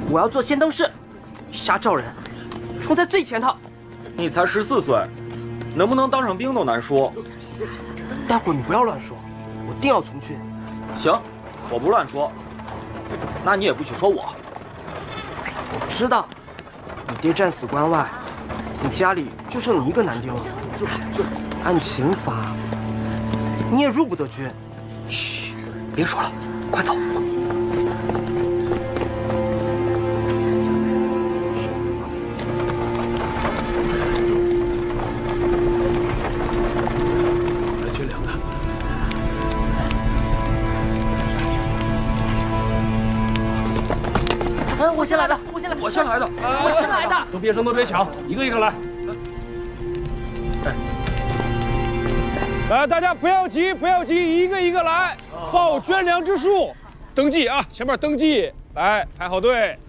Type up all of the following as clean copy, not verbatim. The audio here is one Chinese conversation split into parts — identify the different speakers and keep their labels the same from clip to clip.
Speaker 1: 我要做先登士，杀赵人，冲在最前头。
Speaker 2: 你才14岁，能不能当上兵都难说。
Speaker 1: 待会儿你不要乱说，我定要从军。
Speaker 2: 行，我不乱说。那你也不许说我。
Speaker 1: 我知道，你爹战死关外，你家里就剩你一个男丁了。按刑罚，你也入不得军。嘘，别说了，快走。
Speaker 3: 来军粮的。
Speaker 1: 哎，我先来的，我先来，
Speaker 2: 我先来的，
Speaker 1: 我先来的。
Speaker 4: 都别争，都别抢，一个一个来。来，大家不要急，不要急，一个一个来，报捐粮之数，登记啊，前面登记，来排好队。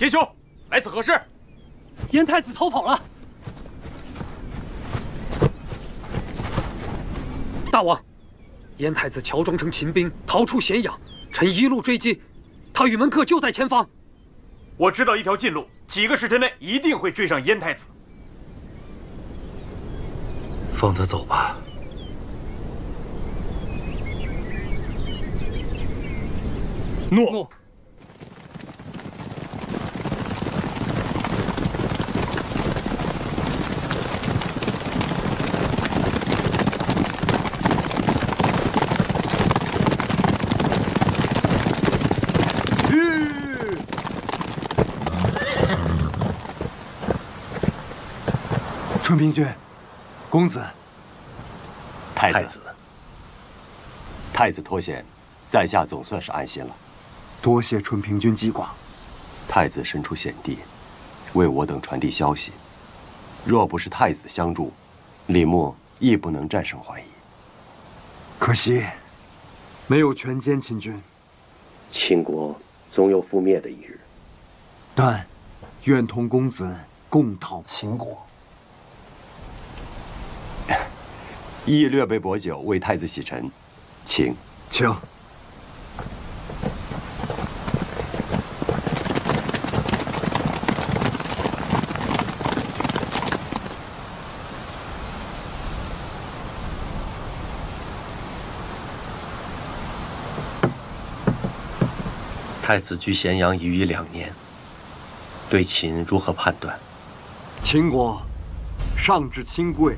Speaker 5: 杰兄，来此何事？
Speaker 6: 燕太子逃跑了。大王，燕太子乔装成秦兵逃出咸阳，臣一路追击，他与门客就在前方。
Speaker 5: 我知道一条近路，几个时辰内一定会追上燕太子。
Speaker 3: 放他走吧。
Speaker 5: 诺。
Speaker 3: 春平君，公子。
Speaker 7: 太子脱险，在下总算是安心了。
Speaker 3: 多谢春平君记挂。
Speaker 7: 太子身处险地，为我等传递消息。若不是太子相助，李牧亦不能战胜淮夷。
Speaker 3: 可惜，没有全歼秦军。
Speaker 8: 秦国总有覆灭的一日。
Speaker 3: 但愿同公子共讨秦国。
Speaker 7: 亦略备薄酒为太子洗尘，请。
Speaker 3: 请。
Speaker 8: 太子居咸阳已逾2年，对秦如何判断？
Speaker 3: 秦国上至亲贵，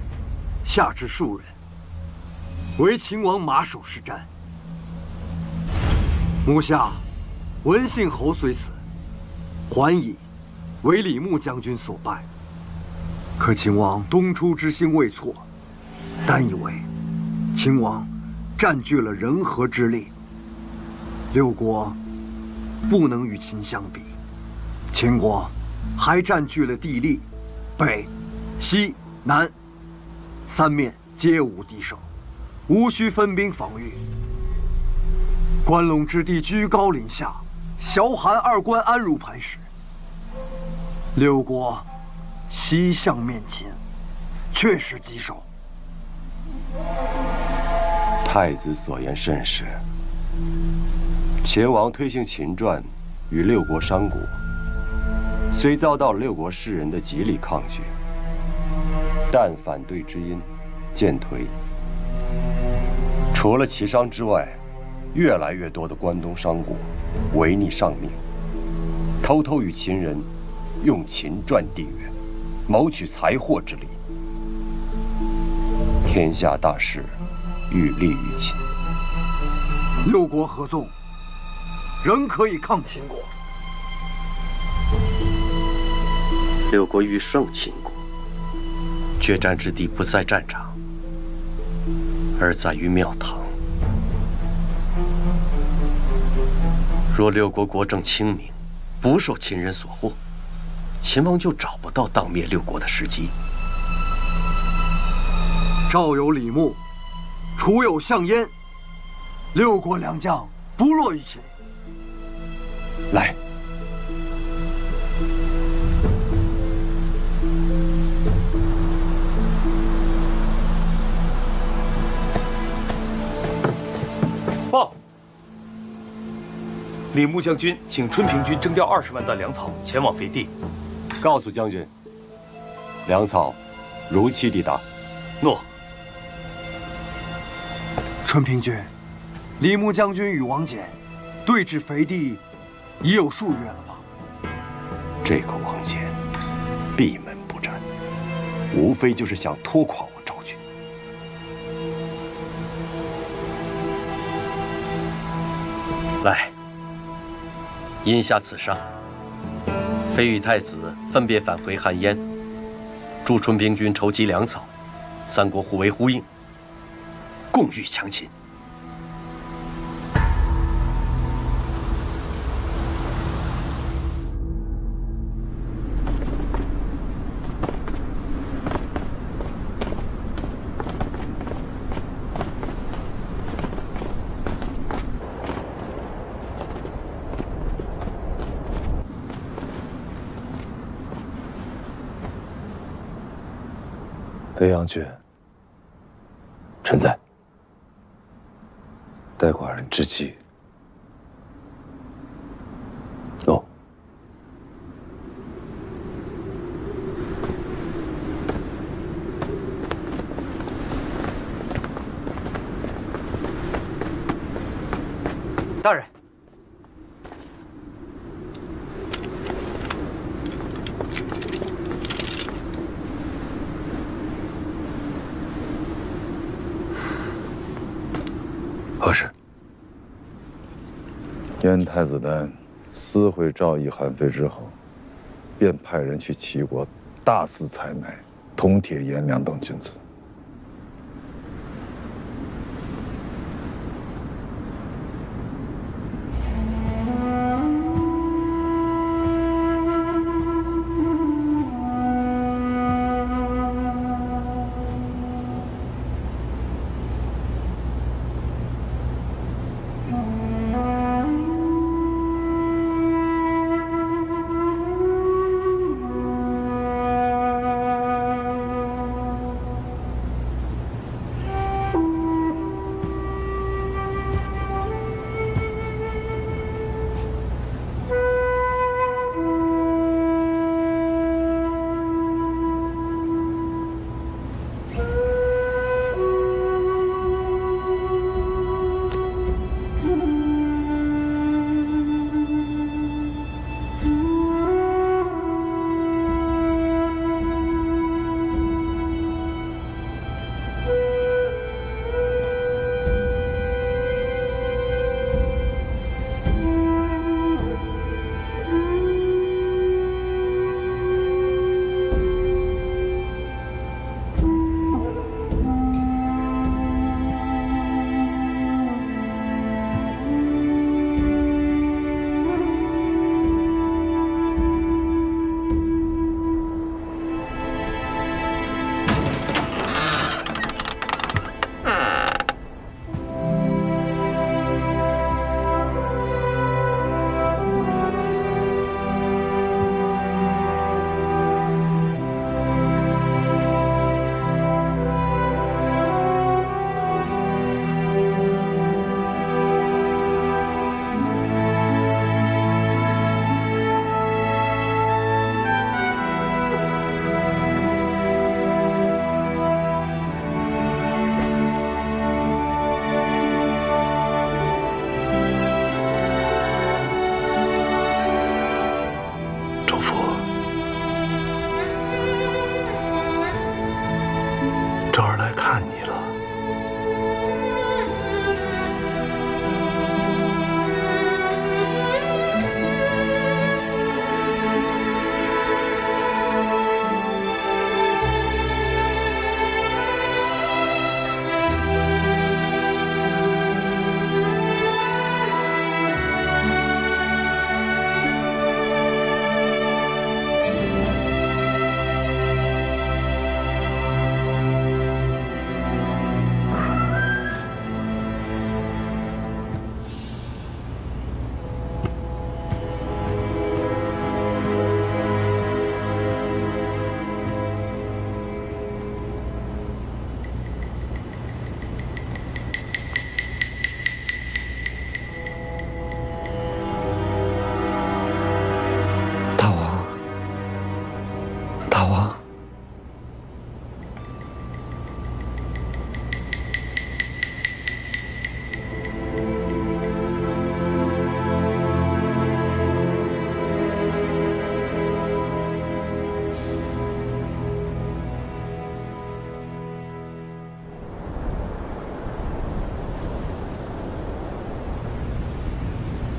Speaker 3: 下至庶人，唯秦王马首是瞻。目下文信侯虽死，还以为李牧将军所败。可秦王东出之心未错，但以为秦王占据了人和之力，六国不能与秦相比。秦国还占据了地利、北、西、南三面，皆无敌手，无需分兵防御。关陇之地居高临下，萧韩二关安如磐石。六国西向面秦，确实棘手。
Speaker 7: 太子所言甚是。秦王推行秦传与六国商国，虽遭到六国士人的极力抗拒，但反对之音渐颓。除了齐商之外，越来越多的关东商国违逆上命，偷偷与秦人用秦传订约，谋取财货之利。天下大势欲利于秦，
Speaker 3: 六国合纵，仍可以抗秦国。
Speaker 8: 六国欲胜秦国，决战之地不在战场，而在于庙堂。若六国国政清明，不受秦人所惑，秦王就找不到当灭六国的时机。
Speaker 3: 赵有李牧，楚有项燕，六国良将不弱于秦。
Speaker 7: 来，
Speaker 5: 报！李牧将军请春平军征调20万担粮草前往肥地。
Speaker 7: 告诉将军，粮草如期抵达。
Speaker 5: 诺。
Speaker 3: 春平君，李牧将军与王翦对峙肥地已有数月了吧？
Speaker 7: 这个王翦闭门不战，无非就是想拖垮我赵军。
Speaker 8: 来，因下此上，非与太子分别返回汉燕，助春平军筹集粮草，三国互为呼应，共御强秦。
Speaker 9: 北阳君，
Speaker 7: 臣在。
Speaker 9: 待寡人之计。
Speaker 7: 哦。
Speaker 1: 大人。
Speaker 9: 何事？燕太子丹私会赵义、韩非之后，便派人去齐国大肆采买铜铁、颜良等军资。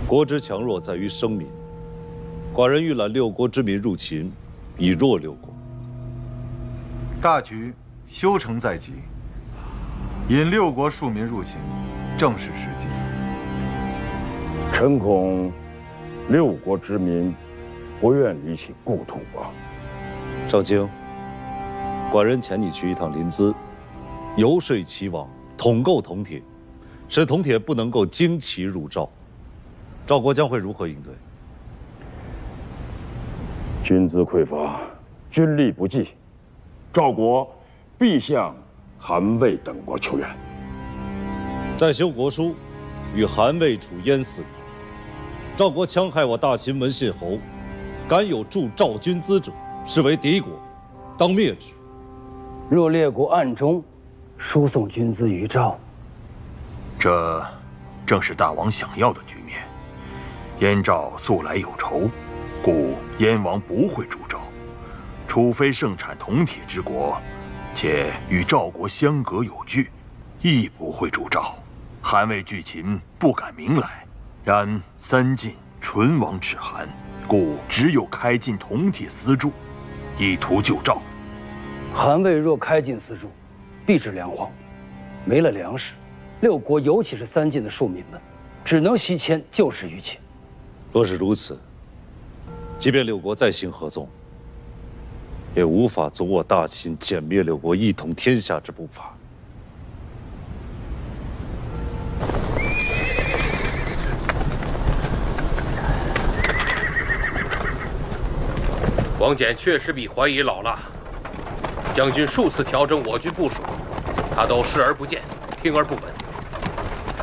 Speaker 10: 国之强弱在于生民。寡人预览六国之民入秦，以弱六国。
Speaker 9: 大局修成在即，引六国庶民入秦，正是时机。
Speaker 11: 臣恐六国之民不愿离弃故土啊。
Speaker 10: 少卿，寡人遣你去一趟临淄，游说齐王，统购铜铁，使铜铁不能够经齐入赵。赵国将会如何应对？
Speaker 11: 军资匮乏，军力不济，赵国必向韩魏等国求援。
Speaker 10: 再修国书，与韩魏楚燕4国。赵国戕害我大秦文信侯，敢有助赵军资者，是为敌国，当灭之。
Speaker 12: 若列国暗中输送军资于赵，
Speaker 13: 这正是大王想要的局面。燕赵素来有仇，故燕王不会助赵，除非盛产铜铁之国，且与赵国相隔有据，亦不会助赵。韩魏拒秦，不敢明来，然三晋唇亡齿寒，故只有开进铜铁私铸，以图救赵。
Speaker 12: 韩魏若开进私铸，必致粮荒，没了粮食，六国尤其是三晋的庶民们，只能西迁救市于秦。
Speaker 10: 若是如此，即便六国再行合纵，也无法阻我大秦歼灭六国一统天下之步伐。
Speaker 8: 王翦确实比怀疑老了。将军数次调整我军部署，他都视而不见，听而不闻。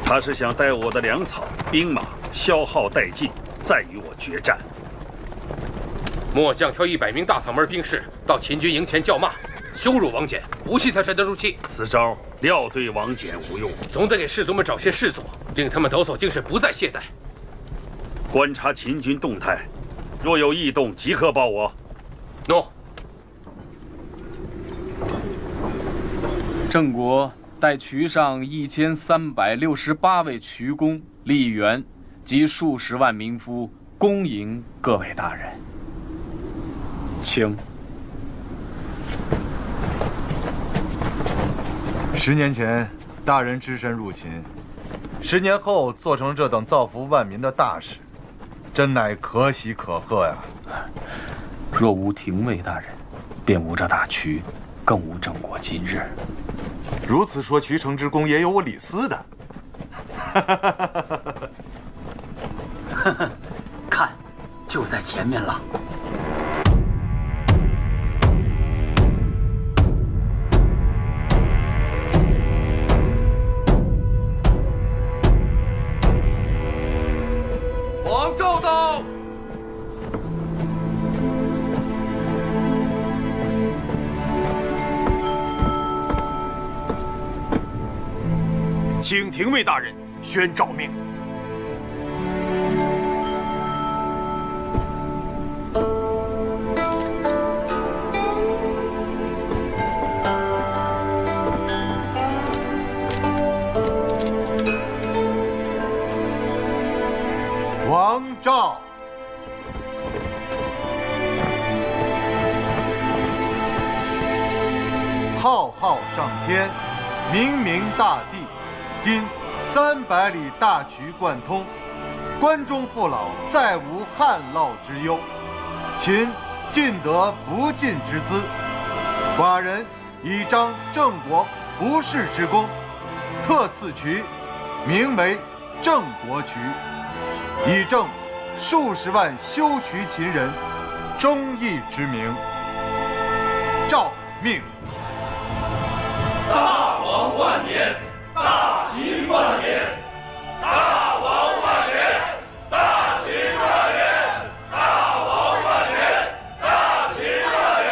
Speaker 5: 他是想待我的粮草、兵马消耗殆尽，再与我决战。
Speaker 8: 末将挑100名大嗓门兵士到秦军营前叫骂，羞辱王翦，不信他真的入气。
Speaker 5: 此招料对王翦无用，
Speaker 8: 总得给士卒们找些事做，令他们抖擞精神，不再懈怠。
Speaker 5: 观察秦军动态，若有异动，即刻报我。
Speaker 8: 诺。
Speaker 14: 郑国待渠上1368位渠公、吏员及数十万民夫恭迎各位大人，请。
Speaker 9: 10年前，大人只身入秦，10年后做成这等造福万民的大事，真乃可喜可贺呀！
Speaker 14: 若无廷尉大人，便无这大渠，更无郑国今日。
Speaker 9: 如此说，渠成之功也有我李斯的。
Speaker 12: 看，就在前面了。
Speaker 2: 王赵到。
Speaker 5: 请廷尉大人宣诏命。
Speaker 9: 王赵，浩浩上天，冥冥大地。今300里大渠贯通，关中父老再无旱涝之忧，秦尽得不尽之资。寡人以彰郑国不世之功，特赐渠，名为郑国渠，以正数十万修渠秦人忠义之名。诏命。
Speaker 5: 大王万年！大秦万年！大王万年！大秦万年！大王万年！大秦万年！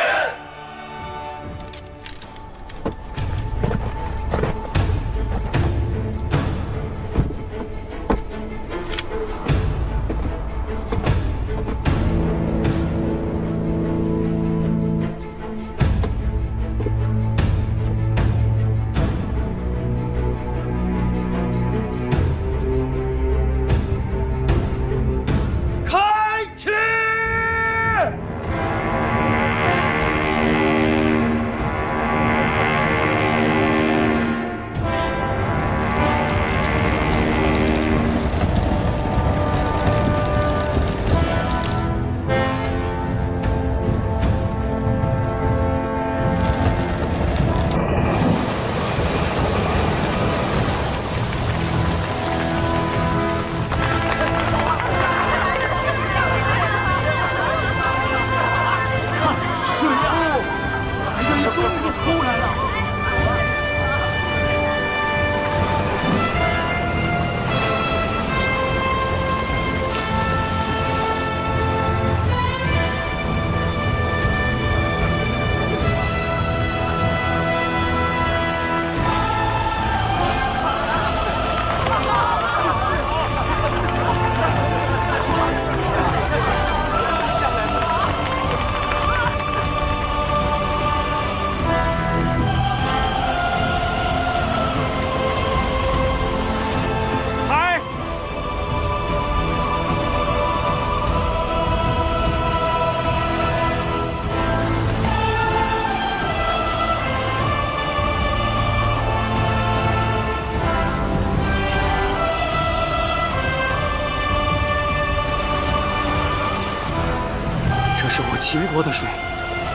Speaker 6: 秦国的水，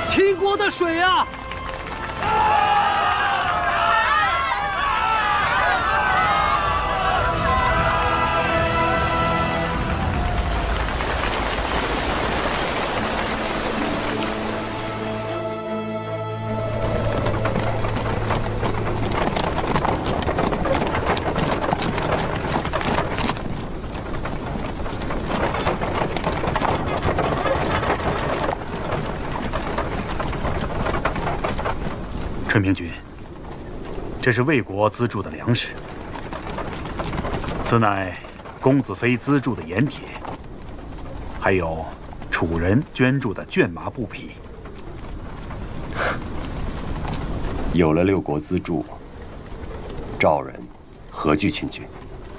Speaker 6: 秦国的水啊！
Speaker 15: 春平君，这是魏国资助的粮食，此乃公子非资助的盐铁，还有楚人捐助的绢麻布匹。
Speaker 7: 有了六国资助，赵人何惧秦军？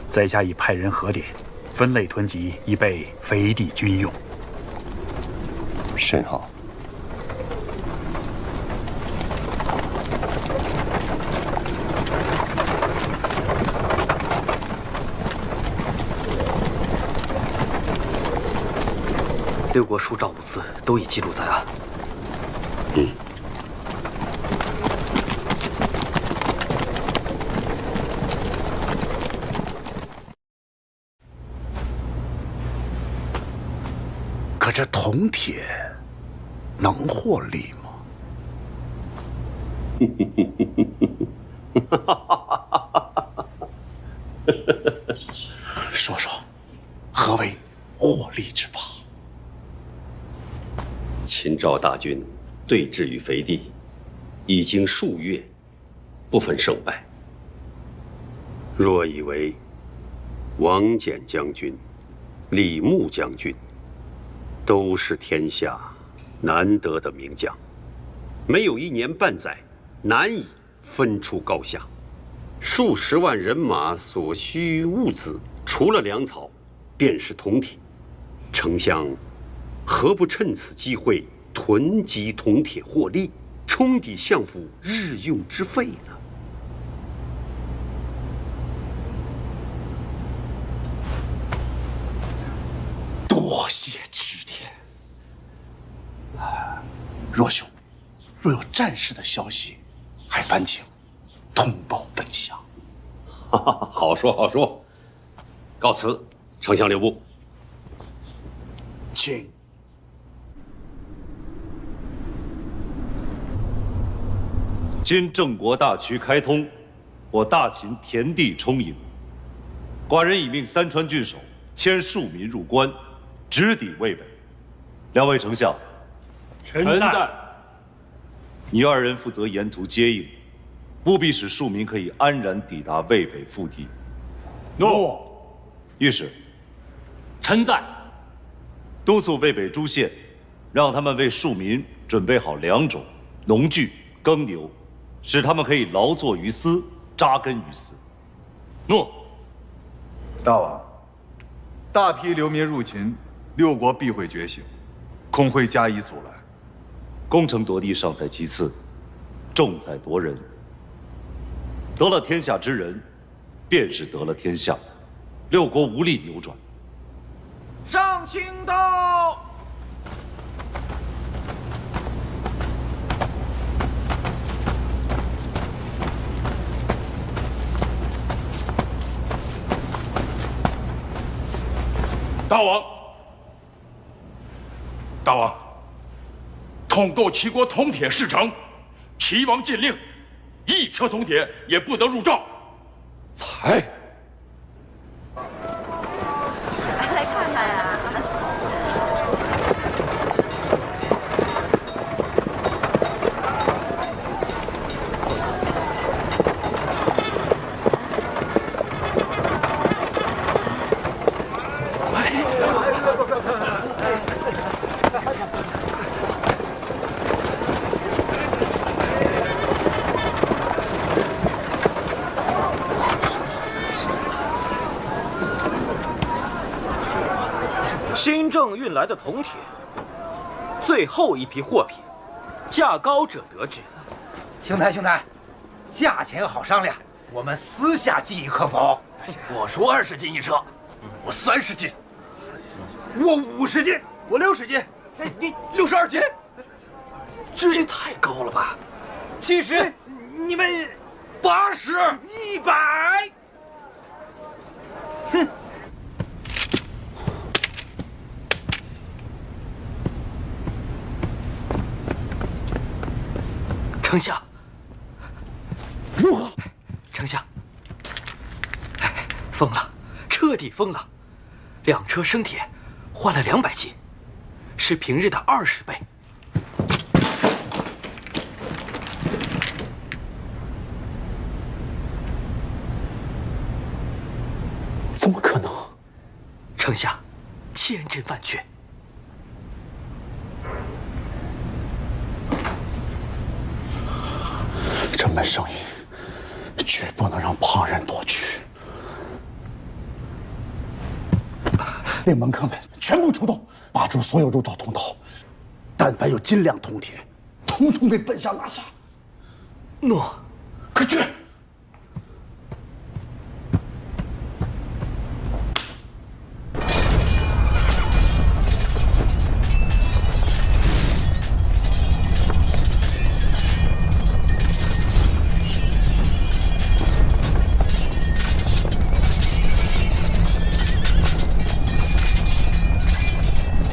Speaker 15: 在下已派人核点，分类囤积，以备肥地军用。
Speaker 7: 甚好。
Speaker 8: 六国书赵物资都已记录在案。
Speaker 16: 可这铜铁能获利吗？说说，何为获利之法？
Speaker 17: 秦赵大军对峙于肥地，已经数月，不分胜败。若以为王翦将军、李牧将军都是天下难得的名将，没有1年半载，难以分出高下。数十万人马所需物资，除了粮草，便是铜铁。丞相何不趁此机会囤积铜铁获利，冲抵相府日用之费呢？
Speaker 16: 多谢指点。若兄，若有战事的消息，还烦请通报本相。
Speaker 17: 好说好说。告辞，丞相留步。
Speaker 16: 请。
Speaker 10: 今郑国大渠开通，我大秦田地充盈。寡人已命三川郡守牵庶民入关，直抵渭北。两位丞相，
Speaker 11: 臣在。
Speaker 10: 你二人负责沿途接应，务必使庶民可以安然抵达渭北腹地。
Speaker 11: 诺。
Speaker 10: 御史，
Speaker 11: 臣在。
Speaker 10: 督促渭北诸县，让他们为庶民准备好粮种、农具、耕牛，使他们可以劳作于斯，扎根于斯。
Speaker 11: 诺。
Speaker 9: 大王，大批流民入秦，六国必会觉醒，恐会加以阻拦。
Speaker 10: 攻城夺地尚在其次，重在夺人。得了天下之人，便是得了天下。六国无力扭转。
Speaker 2: 上卿到。
Speaker 11: 大王，大王，统购齐国铜铁事成，齐王禁令，1车铜铁也不得入赵。
Speaker 16: 才。
Speaker 18: 来看看呀。
Speaker 2: 新政运来的铜铁，最后一批货品，价高者得之。
Speaker 19: 兄台，兄台，价钱好商量，我们私下计议可否？
Speaker 2: 我说20斤1车，
Speaker 16: 我30斤，
Speaker 19: 我50斤，
Speaker 2: 我60斤。你62斤，这也太高了吧？70，你们80、100。哼！丞相，
Speaker 16: 如何？
Speaker 2: 丞相，疯了，彻底疯了！2车生铁换了200斤，是平日的20倍。
Speaker 16: 怎么可能？
Speaker 2: 丞相，千真万确。
Speaker 16: 这门生意绝不能让旁人夺取。令门客们全部出动，把住所有入赵通道，但凡有斤两铜铁，统统被本相拿下。
Speaker 2: 诺，
Speaker 16: 快去！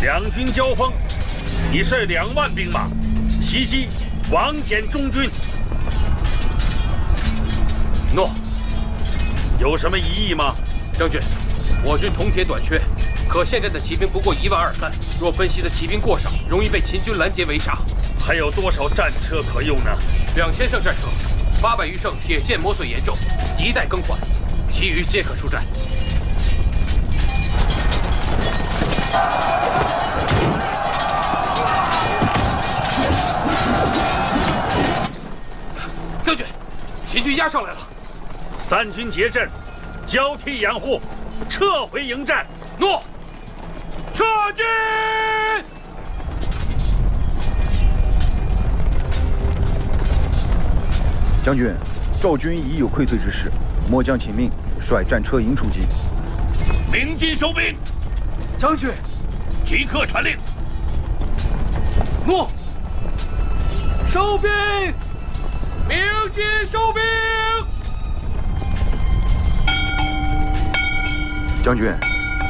Speaker 11: 两军交锋，已率2万兵马袭击王翦中军。
Speaker 8: 诺，
Speaker 11: 有什么疑义吗？
Speaker 8: 将军，我军铜铁短缺，可现阵的骑兵不过1.23万，若分析的骑兵过少，容易被秦军拦截围杀。
Speaker 11: 还有多少战车可用呢
Speaker 8: ？2000乘战车，800余乘铁剑磨损严重，亟待更换，其余皆可出战。将军，秦军压上来了
Speaker 11: ！3军结阵，交替掩护，撤回营寨。
Speaker 8: 诺，撤军！
Speaker 20: 将军，赵军已有溃退之势，末将请命率战车营出击。
Speaker 11: 鸣金收兵。
Speaker 2: 将军，
Speaker 11: 即刻传令。
Speaker 2: 诺，收兵！
Speaker 8: 鸣金收兵！
Speaker 20: 将军，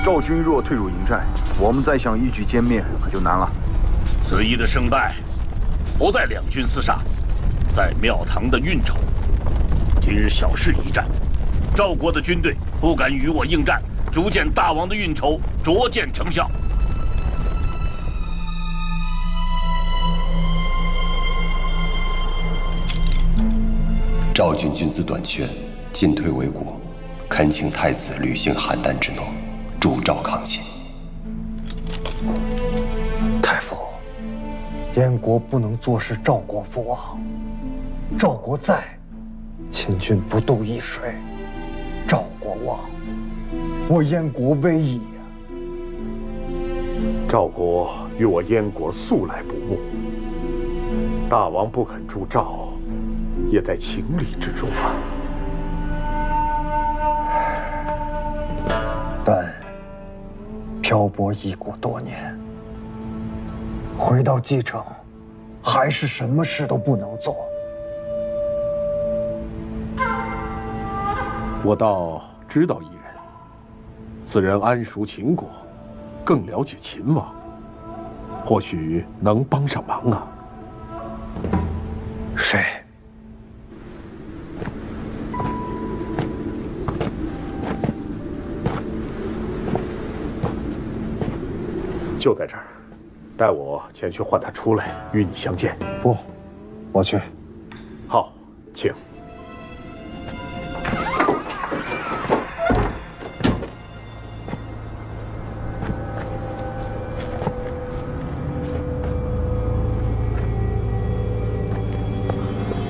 Speaker 20: 赵军若退入营寨，我们再想一举歼灭可就难了。
Speaker 11: 此役的胜败，不在两军厮杀，在庙堂的运筹。今日小事一战，赵国的军队不敢与我应战，足见大王的运筹卓见成效。
Speaker 7: 赵军军资短缺，进退维谷，恳请太子履行邯郸之诺，助赵抗秦。
Speaker 3: 太傅，燕国不能坐视赵国覆亡。赵国在，秦军不渡易水；赵国亡，我燕国危矣呀！
Speaker 21: 赵国与我燕国素来不睦，大王不肯助赵，也在情理之中啊。
Speaker 3: 但漂泊异国多年，回到蓟城，还是什么事都不能做。
Speaker 21: 我倒知道一人，此人谙熟秦国，更了解秦王，或许能帮上忙啊。
Speaker 3: 谁？
Speaker 21: 就在这儿，带我前去唤他出来，与你相见。
Speaker 3: 不，我去。
Speaker 21: 好，请。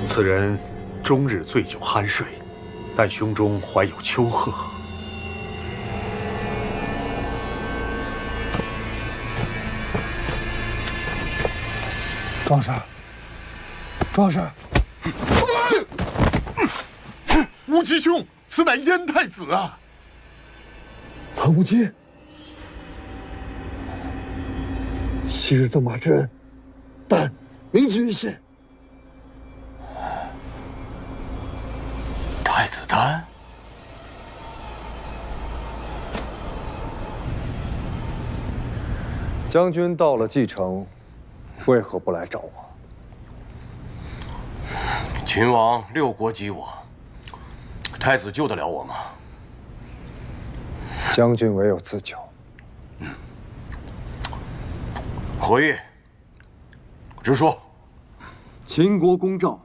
Speaker 21: 此人终日醉酒酣睡，但胸中怀有丘壑。
Speaker 3: 壮士，壮士！
Speaker 21: 无极兄，此乃燕太子啊！
Speaker 3: 樊无期，
Speaker 16: 昔日赠马之恩，但铭记于心。
Speaker 13: 太子丹，
Speaker 3: 将军到了蓟城，为何不来找我？
Speaker 13: 秦王6国击我，太子救得了我吗？
Speaker 3: 将军唯有自救。
Speaker 13: 何意？直说。
Speaker 3: 秦国公赵，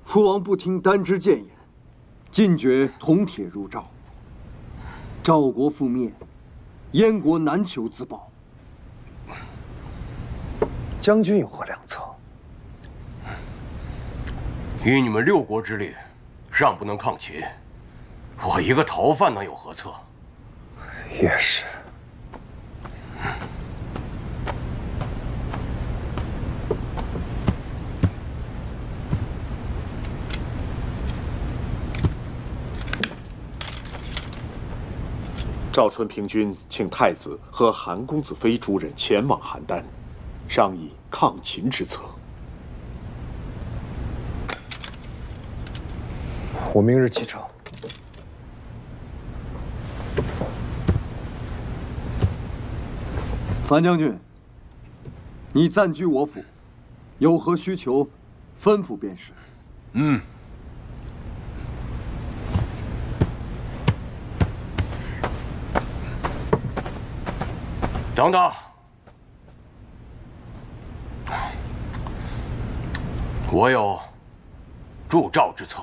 Speaker 3: 父王不听丹之谏言，禁绝铜铁入赵。赵国覆灭，燕国难求自保。将军有何良策？
Speaker 13: 以你们6国之力，尚不能抗秦，我一个逃犯能有何策？
Speaker 3: 也是。
Speaker 4: 赵春平君请太子和韩公子妃诸人前往邯郸，商议抗秦之策。
Speaker 3: 我明日启程。樊将军，你暂居我府，有何需求，吩咐便是。
Speaker 13: 等等，我有助赵之策。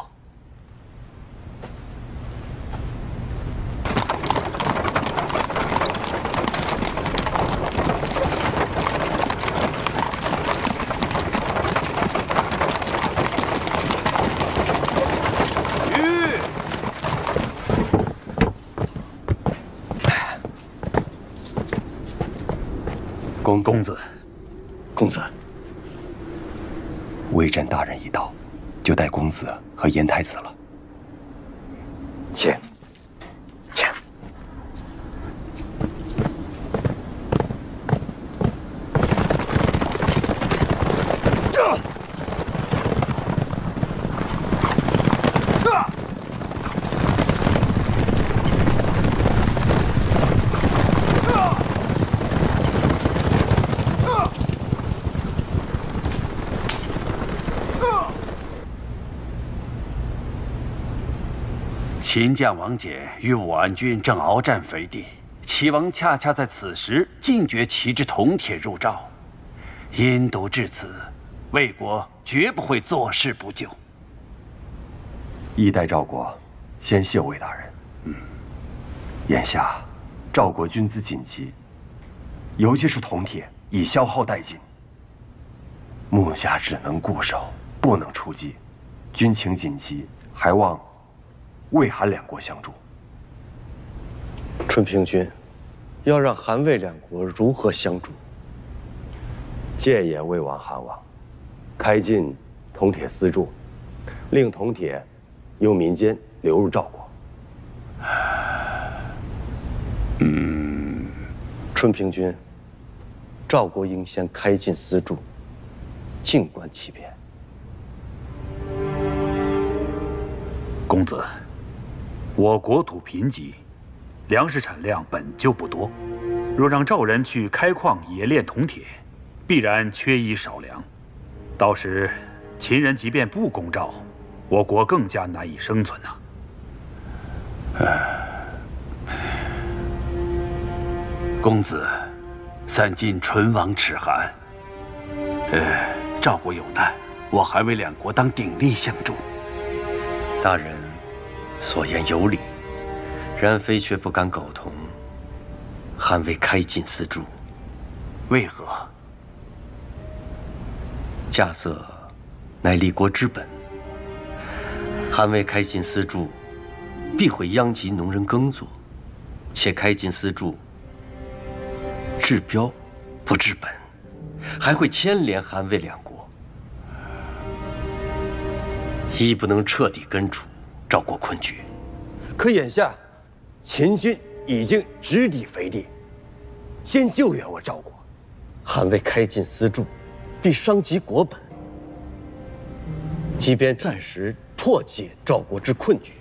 Speaker 7: 公子，魏战大人已到，就待公子和严太子了。请。
Speaker 11: 秦将王翦与武安军正鏖战肥地，齐王恰恰在此时禁绝其之铜铁入赵。因毒至此，魏国绝不会坐视不救。
Speaker 7: 一代赵国，先谢魏大人。眼下，赵国军资紧急，尤其是铜铁已消耗殆尽，目下只能固守，不能出击。军情紧急，还望魏韩2国相助。
Speaker 8: 春平君，要让韩魏2国如何相助？
Speaker 7: 建言魏王、韩王，开禁铜铁私铸，令铜铁由民间流入赵国。
Speaker 8: 春平君，赵国应先开禁私铸，静观其变。
Speaker 15: 公子，我国土贫瘠，粮食产量本就不多，若让赵人去开矿冶炼铜铁，必然缺衣少粮。到时秦人即便不攻赵，我国更加难以生存呐。
Speaker 11: 公子，三晋唇亡齿寒。赵国有难，我韩魏2国当鼎力相助。
Speaker 8: 大人所言有理，然非却不敢苟同韩魏开禁私铸。
Speaker 11: 为何？
Speaker 8: 稼穑乃立国之本，韩魏开禁私铸，必会殃及农人耕作，且开禁私铸治标不治本，还会牵连韩魏2国，一不能彻底根除赵国困局。
Speaker 7: 可眼下，秦军已经直抵肥地，先救援我赵国，
Speaker 8: 捍卫开晋丝柱，必伤及国本。即便暂时破解赵国之困局，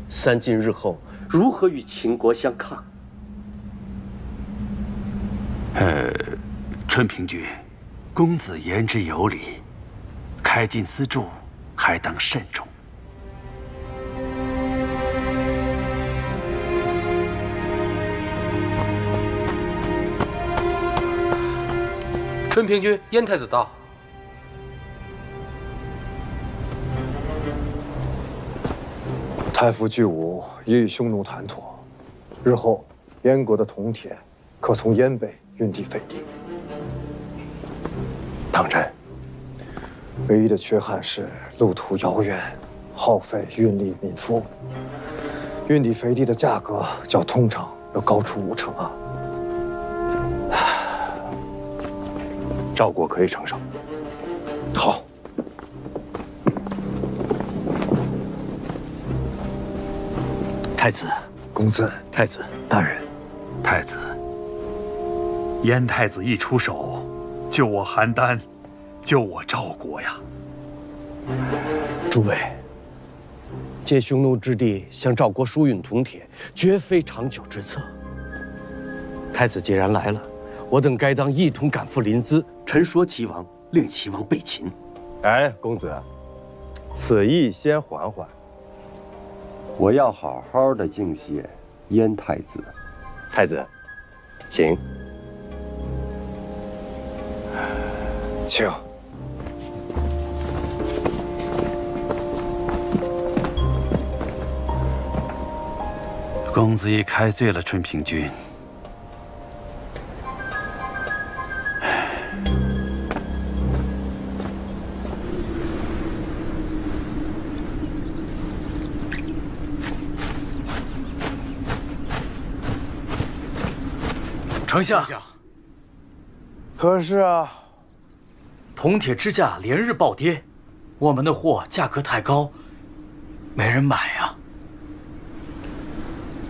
Speaker 8: 三晋日后如何与秦国相抗？
Speaker 15: 春平君，公子言之有理，开晋丝柱还当慎重。
Speaker 6: 春平君，燕太子到。
Speaker 3: 太傅巨武已与匈奴谈妥，日后燕国的铜铁可从燕北运抵斐地。当真。唯一的缺憾是路途遥远，耗费运力民夫，运抵斐地的价格较通常要高出5成啊。
Speaker 7: 赵国可以承受。
Speaker 3: 好。
Speaker 15: 太子，
Speaker 3: 公子，
Speaker 15: 太子，
Speaker 3: 大人，
Speaker 15: 太子，燕太子一出手，救我邯郸，救我赵国呀！
Speaker 8: 诸位，借匈奴之地向赵国输运铜铁，绝非长久之策。太子既然来了，我等该当一同赶赴临淄，陈说齐王，令齐王备秦。
Speaker 7: 哎，公子，此意先缓缓。我要好好的敬谢燕太子。太子，请。
Speaker 3: 请。
Speaker 15: 公子已开罪了春平君。
Speaker 1: 丞相，
Speaker 16: 可是啊，
Speaker 1: 铜铁之价连日暴跌，我们的货价格太高，没人买呀。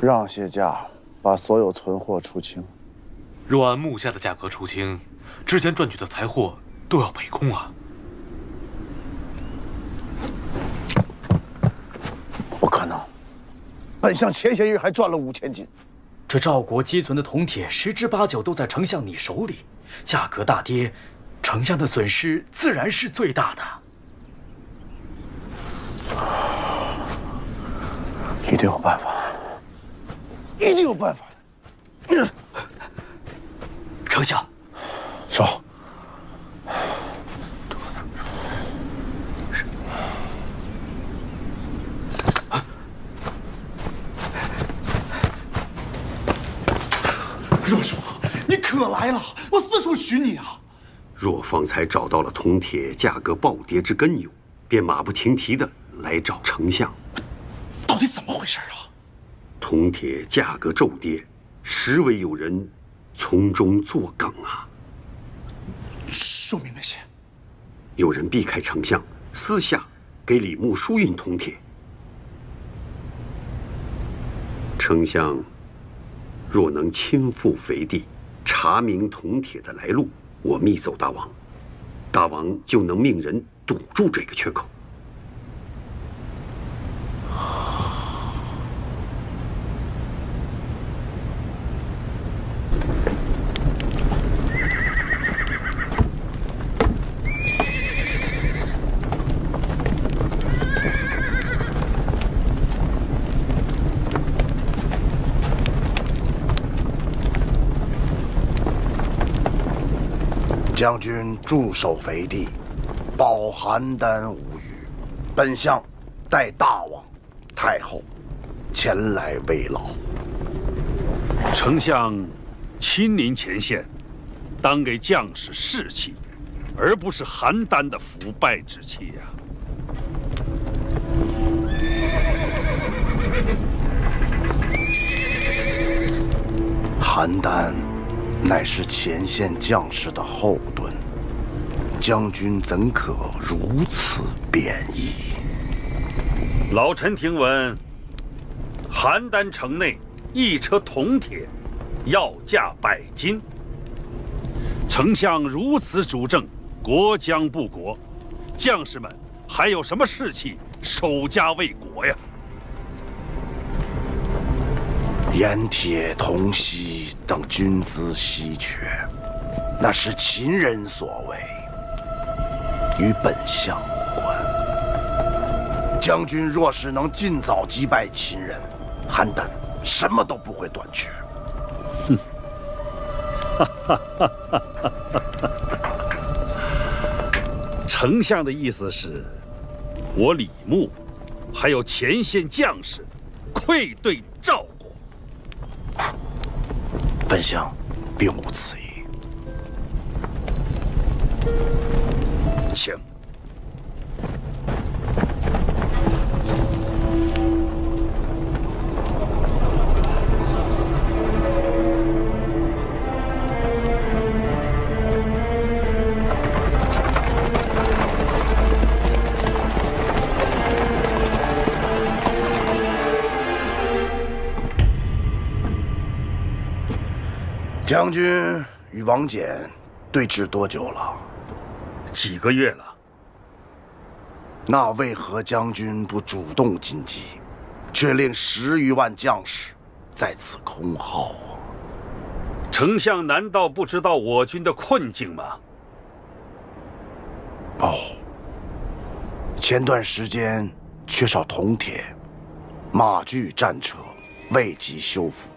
Speaker 16: 让些价，把所有存货出清。
Speaker 22: 若按目下的价格出清，之前赚取的财货都要赔空啊！
Speaker 16: 不可能，本相前些日还赚了5000斤。
Speaker 1: 这赵国积存的铜铁10之8九都在丞相你手里，价格大跌，丞相的损失自然是最大的。
Speaker 16: 一定有办法，一定有办法。
Speaker 1: 丞相，
Speaker 16: 走。若叔，你可来了！我四处寻你啊。
Speaker 17: 若方才找到了铜铁价格暴跌之根由，便马不停蹄地来找丞相。
Speaker 16: 到底怎么回事啊？
Speaker 17: 铜铁价格骤跌，实为有人从中作梗啊！
Speaker 16: 说明那些，
Speaker 17: 有人避开丞相，私下给李牧输运铜铁。丞相若能亲赴斐地，查明铜铁的来路，我密奏大王，大王就能命人堵住这个缺口。
Speaker 16: 将军驻守斐地，保邯郸无虞。本相代大王、太后前来慰劳。
Speaker 15: 丞相亲临前线，当给将士士气，而不是邯郸的腐败之气呀。
Speaker 16: 邯郸乃是前线将士的后盾，将军怎可如此贬义？
Speaker 15: 老臣听闻，邯郸城内1车铜铁要价100斤，丞相如此主政，国将不国，将士们还有什么士气守家卫国呀？
Speaker 16: 盐铁、铜锡等军资稀缺，那是秦人所为，与本相无关。将军若是能尽早击败秦人，邯郸什么都不会短缺。
Speaker 15: 哼，丞相的意思是，我李牧还有前线将士愧对赵国。
Speaker 16: 本相并无此意。
Speaker 15: 请。
Speaker 16: 将军与王翦对峙多久了？
Speaker 15: 几个月了。
Speaker 16: 那为何将军不主动进击，却令10余万将士在此空耗啊？
Speaker 15: 丞相难道不知道我军的困境吗？
Speaker 16: 哦，前段时间缺少铜铁，马具战车未及修复，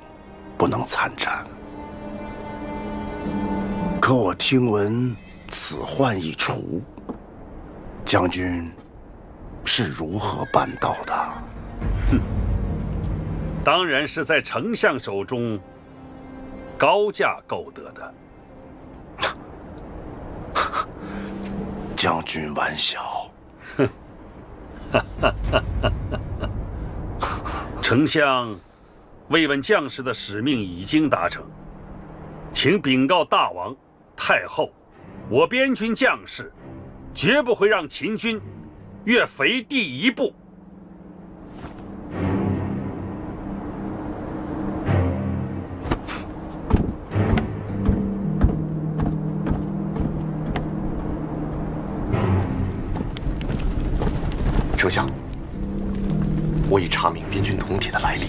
Speaker 16: 不能参战。可我听闻此患已除，将军是如何办到的？
Speaker 15: 哼，当然是在丞相手中高价购得的。
Speaker 16: 将军玩笑。
Speaker 15: 哼，丞相慰问将士的使命已经达成，请禀告大王、太后，我边军将士绝不会让秦军越肥地一步。
Speaker 22: 丞相，我已查明边军铜铁的来历。